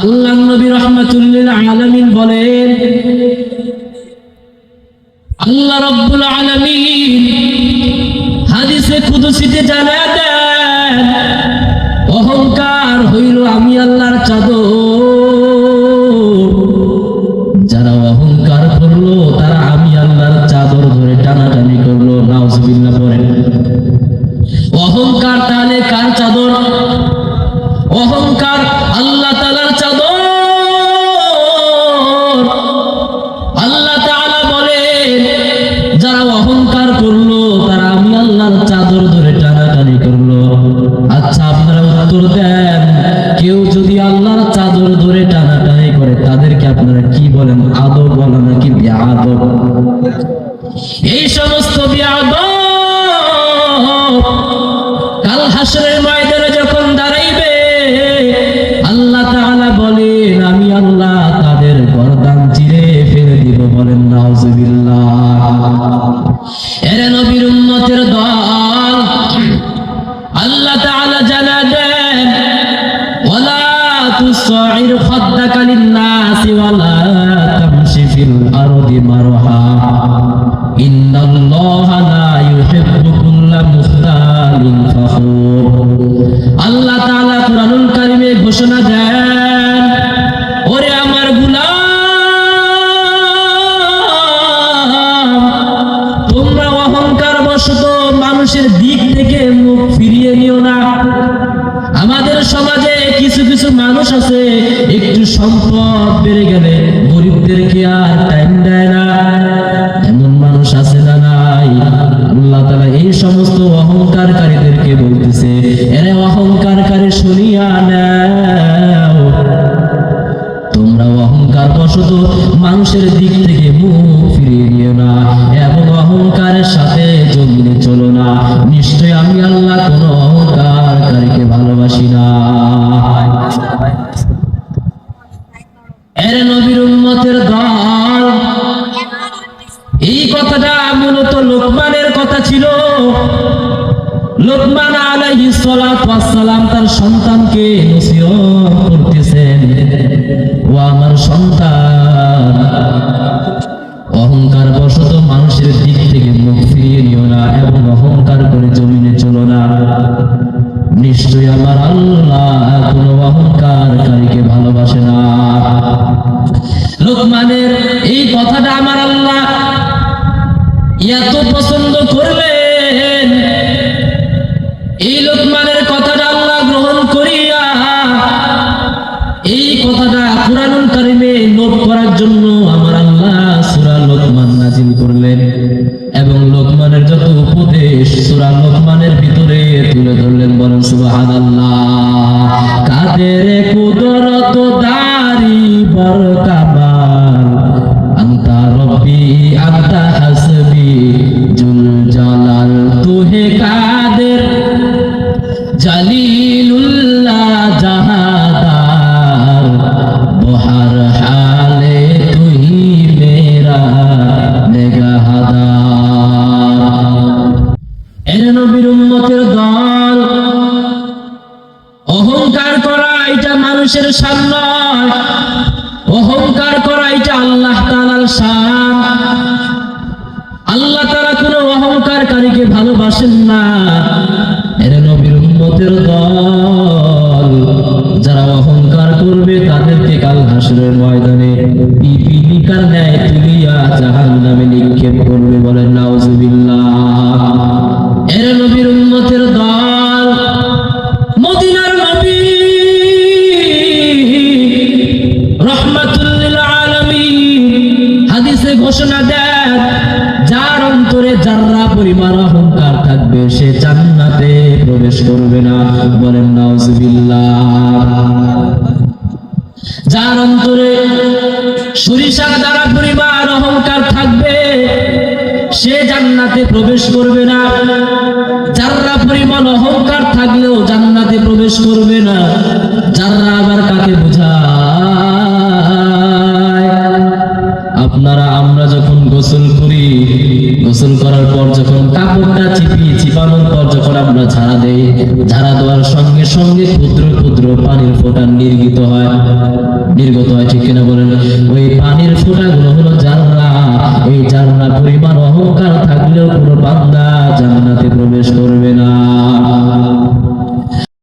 আল্লাহ নবী রাহমাতুল লিল আলামিন বলেন, আল্লাহ রাব্বুল আলামিন হাদিসে কুদসিতে জানায় দেন, অহংকার হইল আমি আল্লাহর চাদর। যারা অহংকার করলো তারা আমি আল্লাহর চাদর ধরে টানাটানি করলো। নাউজুবিল্লাহ পড়েন। অহংকার তাহলে কার চাদর? অহংকার আল্লাহ তাআলার চাদর। আল্লাহ তাআলা বলেন, যারা অহংকার করলো তারা আমি আল্লাহর চাদর ধরে টানাটানি করলো। আচ্ছা, আপনারা উত্তর দেন, কেউ যদি আল্লাহর চাদর ধরে টানাটানি করে তাদেরকে আপনারা কি বলেন? আদব বলেন নাকি বেয়াদব? এই সমস্ত বেয়াদব কাল হাসরের ময়দানে যখন দাঁড়াইবে, আল্লাহ তাআলা বলেন আমি আল্লাহ তাদের গর্দান চিরে ফেলে দিব। বলেন নাউজুবিল্লাহ। এরে নবীর উম্মতের দল, আল্লাহ তাআলা জানা দেন, ওয়ালা তুসাইর খাদ্দাকা লিন-নাসি ওয়ালা তামশি ফিল আরদি মারহা ইন্নাল্লাহা লা ইউহিব্বু কুল্লা মুখতালিন ফাখুর। আল্লাহ তাআলা কুরআনুল কারীমে ঘোষণা দেন, ওরে আমার গোলাম, তোমরা অহংকার বশত মানুষের দিক থেকে মুখ ফিরিয়ে নিও না। আমাদের সমাজে কিছু কিছু মানুষ আছে, একটু সম্পদ বেড়ে গেলে গরিবদেরকে আর টাইম দেয় না। এমন মানুষ আছে না নাই? আল্লাহ তাআলা এই সমস্ত অহংকারকারীদেরকে বলতেছে, এরে অহংকারকারী শুনিয়া নাও, তোমরা অহংকার বশত মানুষের দিক থেকে মুখ ফিরিয়ে নিও না এবং অহংকারের সাথে জমিনে চলো না। নিশ্চয় আমি আল্লাহ কোনো অহংকারকারীকে ভালোবাসি না। এরে নবীর উম্মতের দল, এই কথাটা মূলত লোকমানের কথা ছিল। লোকমান আলাইহিস সালাতু ওয়াস সালাম তার সন্তানকে নসিহত করতেছেন, ও আমার সন্তান, অহংকার বশত মানুষের দিক থেকে মুখ ফিরিয়ে নিও না এবং অহংকার করে জমিনে চলো না। নিশ্চয়ই আমার আল্লাহ কোনো অহংকারকারীকে ভালোবাসে না। লোকমানের এই কথাটা আমার আল্লাহ এত পছন্দ করলেন, এই লোকমানের কথাটা আল্লাহ গ্রহণ করিয়া এই কথাটা কুরআনুল কারীমে নোট করার জন্য আমার আল্লাহ সূরা লোকমান নাযিল করলেন এবং লোকমানের যত উপদেশ সূরা লোকমানের ভিতরে তুলে ধরলেন। বলেন সুবহানাল্লাহ। কাদের কুদরত দারি বর কামাল, আনতা রব্বি আনতা হাসবি জুল জালাল, তুহে কাদের জালিলুল্লাহ জাহাদার, বহার হালে তুই মেরা নেগাহাদার। এর নবীর উম্মতের দল, অহংকার করা এটা মানুষের শান নয়, অহংকার করা এটা আল্লাহ তাআলার শান। আল্লাহ তাআলা কোনো অহংকারকারীকে ভালোবাসেন না। এর নবীর উম্মতের দল, যারা অহংকার করবে তাদেরকে কাল হাসরের ময়দানে পিপীলিকার ন্যায় তুলিয়া জাহান্নামে নিক্ষেপ করবে। বলেন নাউজুবিল্লাহ। এর নবীর উম্মতের দল, মদিনার নবী রাহমাতুল লিল আলামিন হাদিসে ঘোষণা দেন, যার অন্তরে যাররা পরিমাণ অহংকার থাকবে সে জান্নাতে প্রবেশ করবে না। বলেন নাউজুবিল্লাহ। যার অন্তরে সরিষার দ্বারা পরিমাণ অহংকার থাকবে সে জান্নাতে প্রবেশ করবে না। যাররা পরিমাণ অহংকার থাকলেও জান্নাতে প্রবেশ করবে না। যাররা আবার কাকে বোঝায়? আপনারা আমরা যখন গোসল করি, গোসল করার পর যখন কাপড়টা চিপানোর পর যখন আমরা ঝাড়া দেই, ঝাড়া দেওয়ার সঙ্গে সঙ্গে ক্ষুদ্র ক্ষুদ্র পানির ফোঁটা নির্গিত হয়। নির্গত হয়, ঠিক কিনা বলেন? ওই পানির ফোঁটাগুলো হলো জাররা। এই জাররা পরিমাণ অহংকার থাকলেও কোনো বান্দা জান্নাতে